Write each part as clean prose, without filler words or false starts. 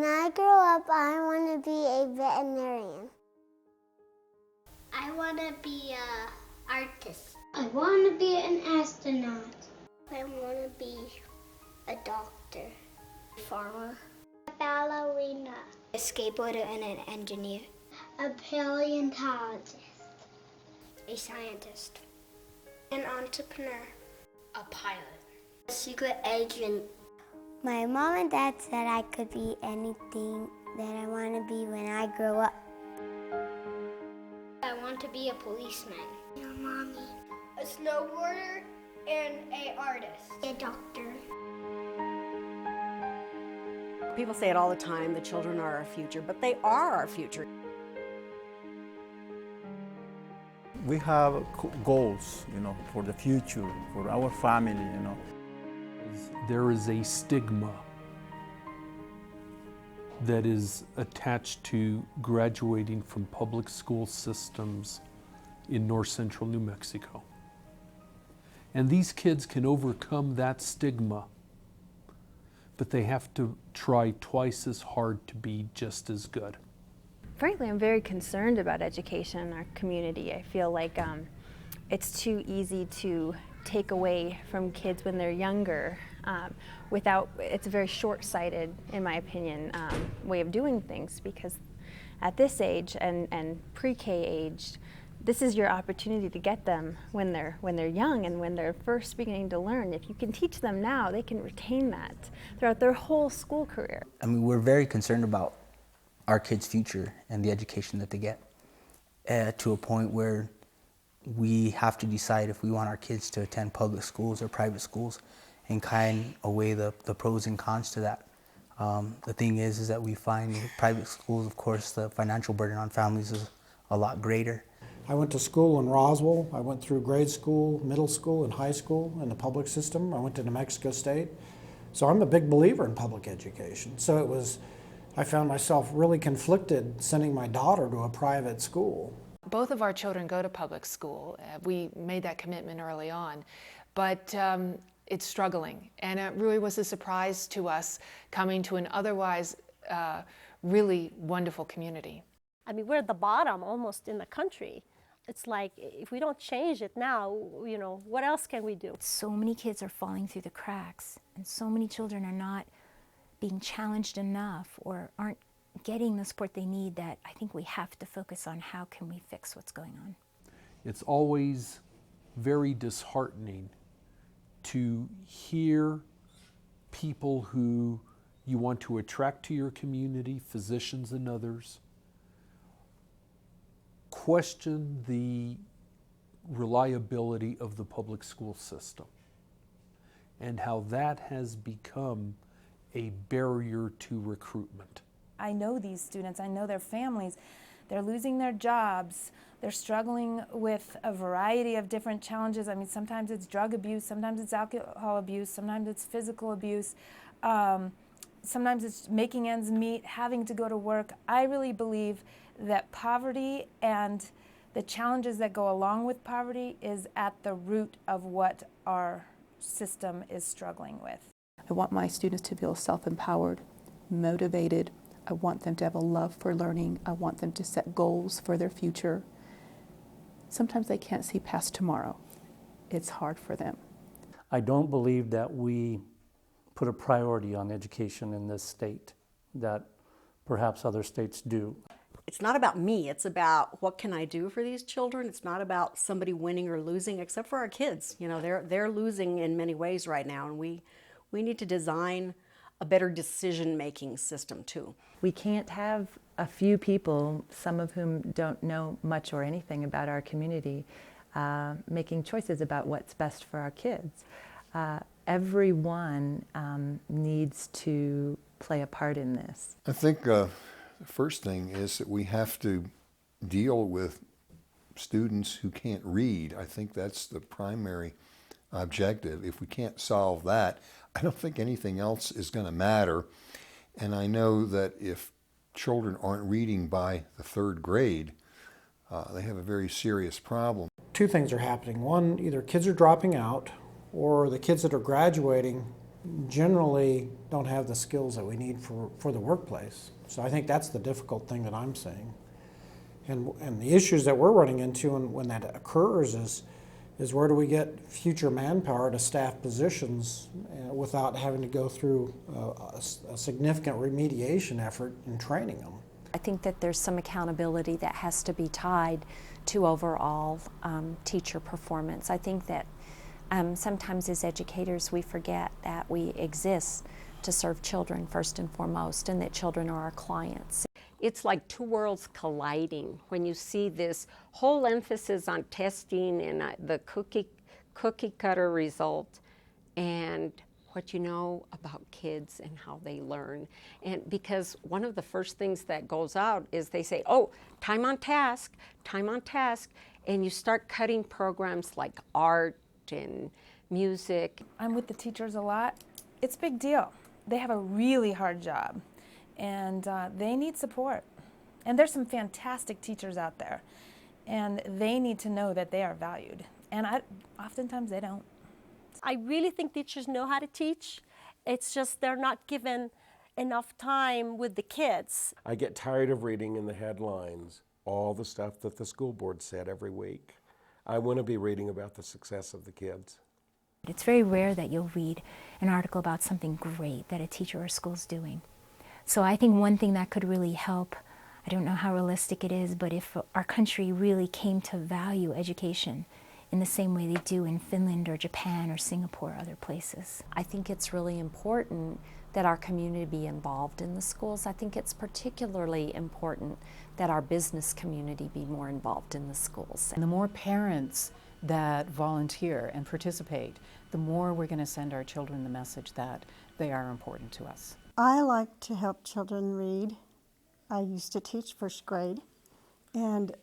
When I grow up, I want to be a veterinarian. I want to be an artist. I want to be an astronaut. I want to be a doctor, a farmer, a ballerina, a skateboarder and an engineer, A paleontologist. a scientist, an entrepreneur, a pilot, a secret agent. My mom and dad said I could be anything that I want to be when I grow up. I want to be a policeman, your mommy, a snowboarder, and an artist, a doctor. People say it all the time, the children are our future, but they are our future. We have goals, for the future, for our family, There is a stigma that is attached to graduating from public school systems in north central New Mexico. And these kids can overcome that stigma, but they have to try twice as hard to be just as good. Frankly, I'm very concerned about education in our community. I feel like it's too easy to take away from kids when they're younger it's a very short-sighted, in my opinion, way of doing things, because at this age and pre-K age, this is your opportunity to get them when they're young and when they're first beginning to learn. If you can teach them now, they can retain that throughout their whole school career. I mean, we're very concerned about our kids' future and the education that they get, to a point where we have to decide if we want our kids to attend public schools or private schools, and kind of weigh the pros and cons to that. The thing is that we find private schools, of course, the financial burden on families is a lot greater. I went to school in Roswell. I went through grade school, middle school, and high school in the public system. I went to New Mexico State. So I'm a big believer in public education. So I found myself really conflicted sending my daughter to a private school. Both of our children go to public school. We made that commitment early on, but it's struggling, and it really was a surprise to us coming to an otherwise really wonderful community. I mean, we're at the bottom almost in the country. It's like, if we don't change it now, what else can we do? So many kids are falling through the cracks, and so many children are not being challenged enough or aren't getting the support they need, that I think we have to focus on how can we fix what's going on. It's always very disheartening to hear people who you want to attract to your community, physicians and others, question the reliability of the public school system and how that has become a barrier to recruitment. I know these students, I know their families. They're losing their jobs. They're struggling with a variety of different challenges. I mean, sometimes it's drug abuse, sometimes it's alcohol abuse, sometimes it's physical abuse, sometimes it's making ends meet, having to go to work. I really believe that poverty and the challenges that go along with poverty is at the root of what our system is struggling with. I want my students to feel self-empowered, motivated. I want them to have a love for learning. I want them to set goals for their future. Sometimes they can't see past tomorrow. It's hard for them. I don't believe that we put a priority on education in this state that perhaps other states do. It's not about me, it's about what can I do for these children. It's not about somebody winning or losing, except for our kids. They're losing in many ways right now, and we need to design a better decision-making system too. We can't have a few people, some of whom don't know much or anything about our community, making choices about what's best for our kids. Everyone needs to play a part in this. I think the first thing is that we have to deal with students who can't read. I think that's the primary objective. If we can't solve that, I don't think anything else is going to matter. And I know that if children aren't reading by the third grade, they have a very serious problem. Two things are happening. One, either kids are dropping out, or the kids that are graduating generally don't have the skills that we need for the workplace. So I think that's the difficult thing that I'm seeing. And the issues that we're running into when that occurs is where do we get future manpower to staff positions without having to go through a significant remediation effort in training them. I think that there's some accountability that has to be tied to overall teacher performance. I think that sometimes as educators we forget that we exist to serve children first and foremost, and that children are our clients. It's like two worlds colliding when you see this whole emphasis on testing and the cookie cutter result and what you know about kids and how they learn. And because one of the first things that goes out is they say, oh, time on task, and you start cutting programs like art and music. I'm with the teachers a lot. It's a big deal. They have a really hard job, and they need support. And there's some fantastic teachers out there, and they need to know that they are valued. And oftentimes they don't. I really think teachers know how to teach. It's just they're not given enough time with the kids. I get tired of reading in the headlines all the stuff that the school board said every week. I want to be reading about the success of the kids. It's very rare that you'll read an article about something great that a teacher or school's doing. So I think one thing that could really help, I don't know how realistic it is, but if our country really came to value education in the same way they do in Finland or Japan or Singapore or other places. I think it's really important that our community be involved in the schools. I think it's particularly important that our business community be more involved in the schools. And the more parents that volunteer and participate, the more we're going to send our children the message that they are important to us. I like to help children read. I used to teach first grade, and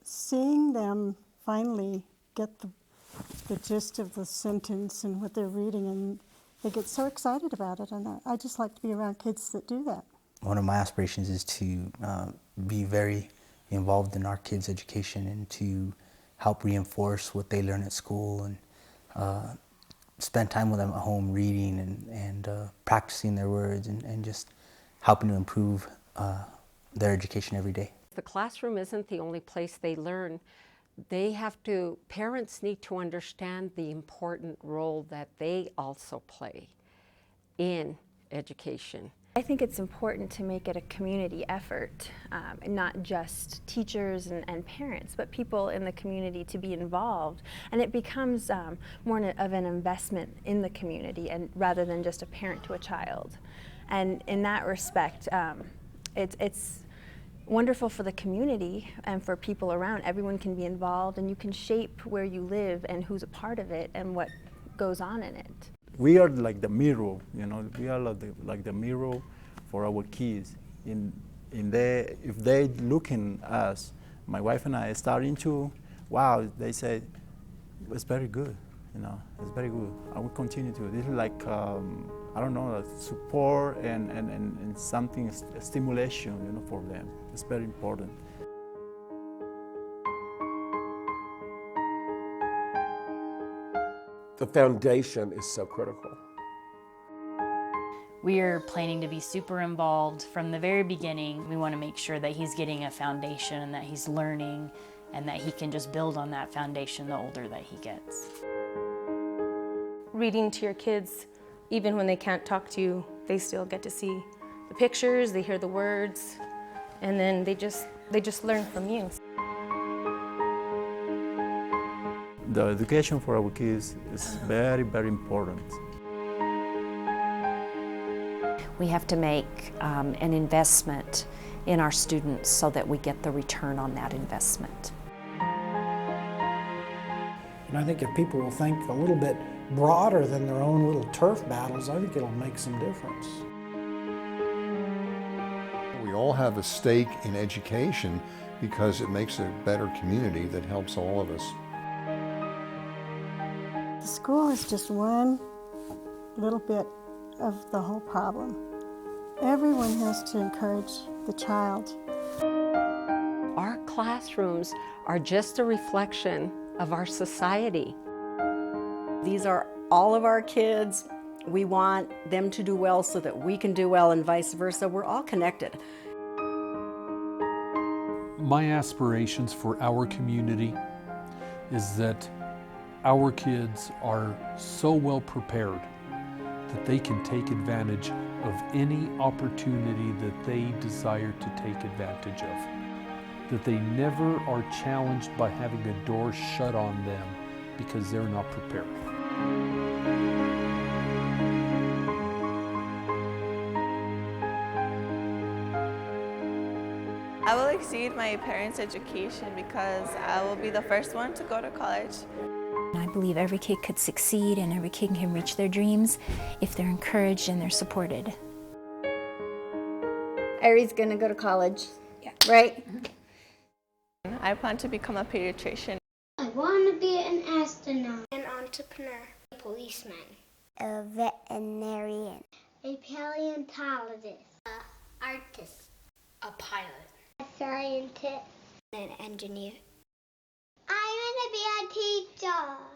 seeing them finally get the gist of the sentence and what they're reading, and they get so excited about it, and I just like to be around kids that do that. One of my aspirations is to be very involved in our kids' education and to help reinforce what they learn at school and spend time with them at home reading and practicing their words and just helping to improve their education every day. The classroom isn't the only place they learn. Parents need to understand the important role that they also play in education. I think it's important to make it a community effort, and not just teachers and parents, but people in the community to be involved. And it becomes more of an investment in the community, and rather than just a parent to a child. And in that respect, it's wonderful for the community and for people around. Everyone can be involved, and you can shape where you live and who's a part of it and what goes on in it. We are like the mirror, you know. We are like the mirror for our kids. If they look in us, my wife and I are starting to, wow, they say, it's very good, you know, it's very good. I will continue to. This is like, I don't know, support and something, stimulation, you know, for them. It's very important. The foundation is so critical. We are planning to be super involved from the very beginning. We want to make sure that he's getting a foundation and that he's learning and that he can just build on that foundation the older that he gets. Reading to your kids, even when they can't talk to you, they still get to see the pictures, they hear the words, and then they just learn from you. The education for our kids is very, very important. We have to make an investment in our students so that we get the return on that investment. And I think if people will think a little bit broader than their own little turf battles, I think it'll make some difference. We all have a stake in education because it makes a better community that helps all of us. The school is just one little bit of the whole problem. Everyone has to encourage the child. Our classrooms are just a reflection of our society. These are all of our kids, We want them to do well so that we can do well, and vice versa. We're all connected. My aspirations for our community is that our kids are so well prepared that they can take advantage of any opportunity that they desire to take advantage of. That they never are challenged by having a door shut on them because they're not prepared. I will exceed my parents' education because I will be the first one to go to college. I believe every kid could succeed and every kid can reach their dreams if they're encouraged and they're supported. Ari's gonna go to college, right? I plan to become a pediatrician. I want to be an astronaut, an entrepreneur, a policeman, a veterinarian, a paleontologist, an artist, a pilot, a scientist, an engineer. I want to be a teacher.